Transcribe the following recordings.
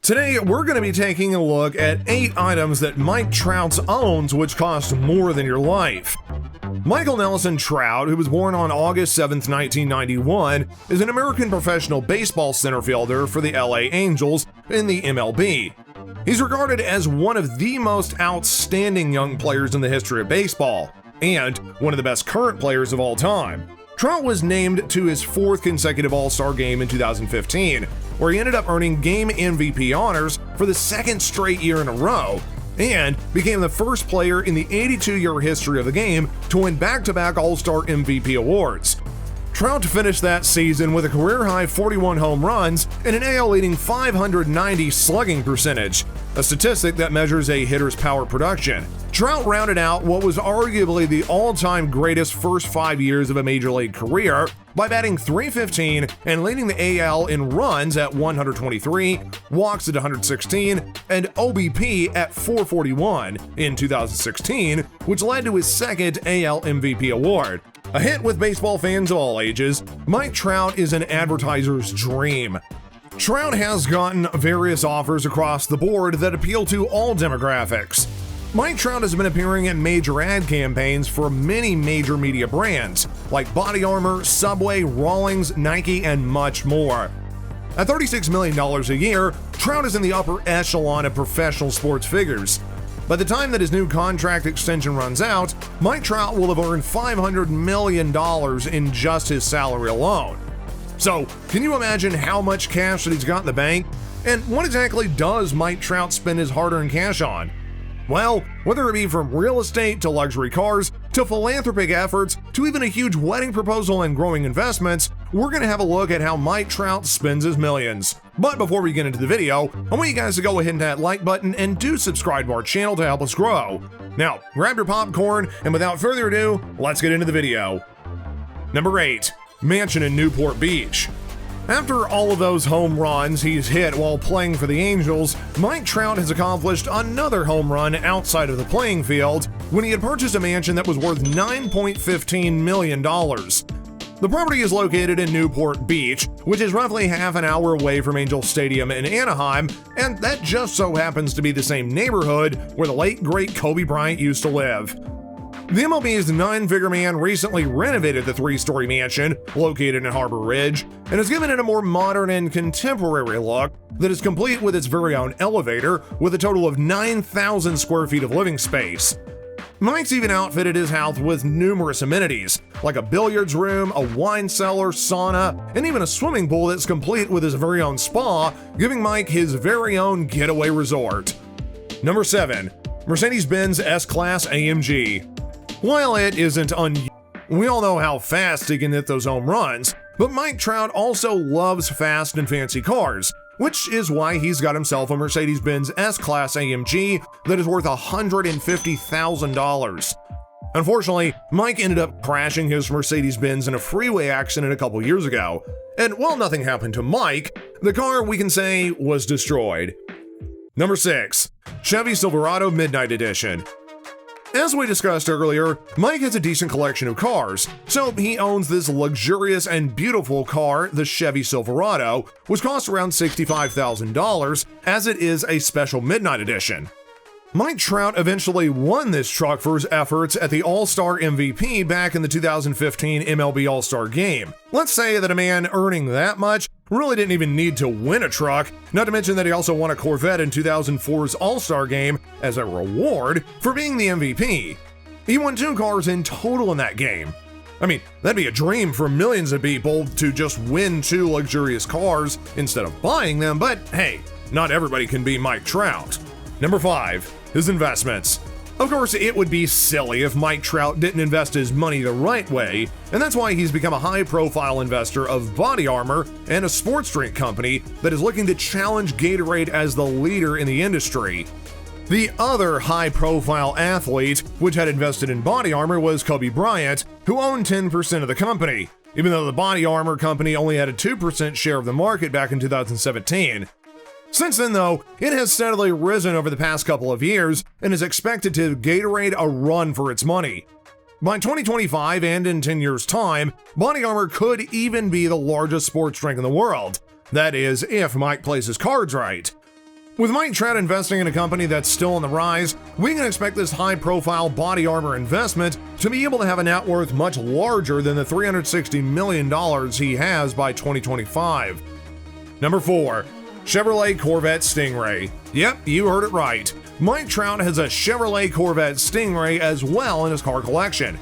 Today, we're going to be taking a look at 8 items that Mike Trout owns which cost more than your life. Michael Nelson Trout, who was born on August 7, 1991, is an American professional baseball center fielder for the LA Angels in the MLB. He's regarded as one of the most outstanding young players in the history of baseball, and one of the best current players of all time. Trout was named to his 4th consecutive All-Star game in 2015, where he ended up earning Game MVP honors for the 2nd straight year in a row, and became the first player in the 82-year history of the game to win back-to-back All-Star MVP awards. Trout finished that season with a career-high 41 home runs and an AL-leading 590 slugging percentage, a statistic that measures a hitter's power production. Trout rounded out what was arguably the all-time greatest first 5 years of a major league career by batting .315 and leading the AL in runs at 123, walks at 116, and OBP at 441 in 2016, which led to his 2nd AL MVP award. A hit with baseball fans of all ages, Mike Trout is an advertiser's dream. Trout has gotten various offers across the board that appeal to all demographics. Mike Trout has been appearing in major ad campaigns for many major media brands, like Body Armor, Subway, Rawlings, Nike, and much more. At $36 million a year, Trout is in the upper echelon of professional sports figures. By the time that his new contract extension runs out, Mike Trout will have earned $500 million in just his salary alone. So, can you imagine how much cash that he's got in the bank? And what exactly does Mike Trout spend his hard-earned cash on? Well, whether it be from real estate to luxury cars to philanthropic efforts to even a huge wedding proposal and growing investments, we're going to have a look at how Mike Trout spends his millions. But before we get into the video, I want you guys to go ahead and hit that like button and do subscribe to our channel to help us grow. Now, grab your popcorn, and without further ado, let's get into the video. Number 8. Mansion in Newport Beach. After all of those home runs he's hit while playing for the Angels, Mike Trout has accomplished another home run outside of the playing field when he had purchased a mansion that was worth $9.15 million. The property is located in Newport Beach, which is roughly half an hour away from Angel Stadium in Anaheim, and that just so happens to be the same neighborhood where the late great Kobe Bryant used to live. The MLB's 9-figure man recently renovated the 3-story mansion located in Harbor Ridge and has given it a more modern and contemporary look that is complete with its very own elevator with a total of 9,000 square feet of living space. Mike's even outfitted his house with numerous amenities, like a billiards room, a wine cellar, sauna, and even a swimming pool that's complete with his very own spa, giving Mike his very own getaway resort. Number 7. Mercedes-Benz S-Class AMG. While it isn't we all know how fast he can hit those home runs, but Mike Trout also loves fast and fancy cars, which is why he's got himself a Mercedes-Benz S-Class AMG that is worth $150,000. Unfortunately, Mike ended up crashing his Mercedes-Benz in a freeway accident a couple years ago, and while nothing happened to Mike, the car, we can say, was destroyed. Number 6. Chevy Silverado Midnight Edition. As we discussed earlier, Mike has a decent collection of cars, so he owns this luxurious and beautiful car, the Chevy Silverado, which costs around $65,000, as it is a special Midnight Edition. Mike Trout eventually won this truck for his efforts at the All-Star MVP back in the 2015 MLB All-Star Game. Let's say that a man earning that much really didn't even need to win a truck, not to mention that he also won a Corvette in 2004's All-Star Game as a reward for being the MVP. He won 2 cars in total in that game. I mean, that'd be a dream for millions of people to just win 2 luxurious cars instead of buying them, but hey, not everybody can be Mike Trout. Number 5. His investments. Of course, it would be silly if Mike Trout didn't invest his money the right way, and that's why he's become a high-profile investor of Body Armor and a sports drink company that is looking to challenge Gatorade as the leader in the industry. The other high-profile athlete which had invested in Body Armor was Kobe Bryant, who owned 10% of the company, even though the Body Armor company only had a 2% share of the market back in 2017. Since then, though, it has steadily risen over the past couple of years and is expected to Gatorade a run for its money. By 2025 and in 10 years' time, Body Armor could even be the largest sports drink in the world. That is, if Mike plays his cards right. With Mike Trout investing in a company that's still on the rise, we can expect this high-profile body armor investment to be able to have a net worth much larger than the $360 million he has by 2025. Number 4. Chevrolet Corvette Stingray. Yep, you heard it right. Mike Trout has a Chevrolet Corvette Stingray as well in his car collection.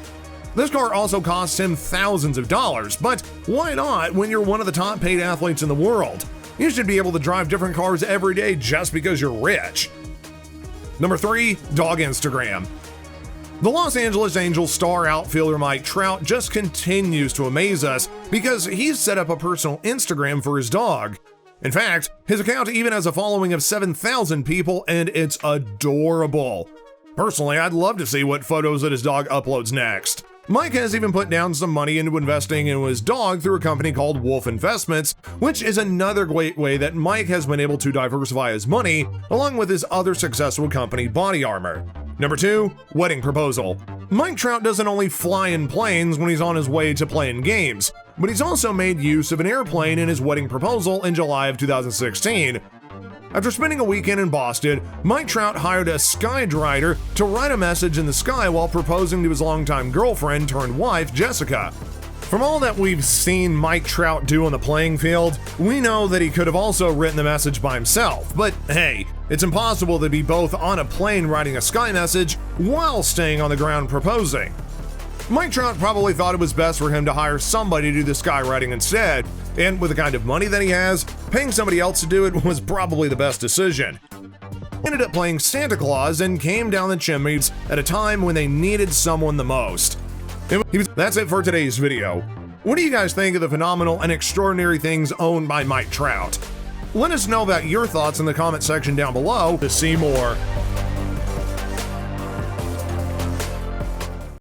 This car also costs him thousands of dollars, but why not when you're one of the top paid athletes in the world? You should be able to drive different cars every day just because you're rich. Number 3, dog Instagram. The Los Angeles Angels star outfielder Mike Trout just continues to amaze us because he's set up a personal Instagram for his dog. In fact, his account even has a following of 7,000 people and it's adorable. Personally, I'd love to see what photos that his dog uploads next. Mike has even put down some money into investing in his dog through a company called Wolf Investments, which is another great way that Mike has been able to diversify his money, along with his other successful company, Body Armor. Number 2, wedding proposal. Mike Trout doesn't only fly in planes when he's on his way to playing games, but he's also made use of an airplane in his wedding proposal in July of 2016. After spending a weekend in Boston, Mike Trout hired a skydriver to write a message in the sky while proposing to his longtime girlfriend turned wife, Jessica. From all that we've seen Mike Trout do on the playing field, we know that he could have also written the message by himself, but hey, it's impossible to be both on a plane writing a sky message while staying on the ground proposing. Mike Trout probably thought it was best for him to hire somebody to do the skywriting instead, and with the kind of money that he has, paying somebody else to do it was probably the best decision. He ended up playing Santa Claus and came down the chimneys at a time when they needed someone the most. That's it for today's video. What do you guys think of the phenomenal and extraordinary things owned by Mike Trout? Let us know about your thoughts in the comment section down below to see more.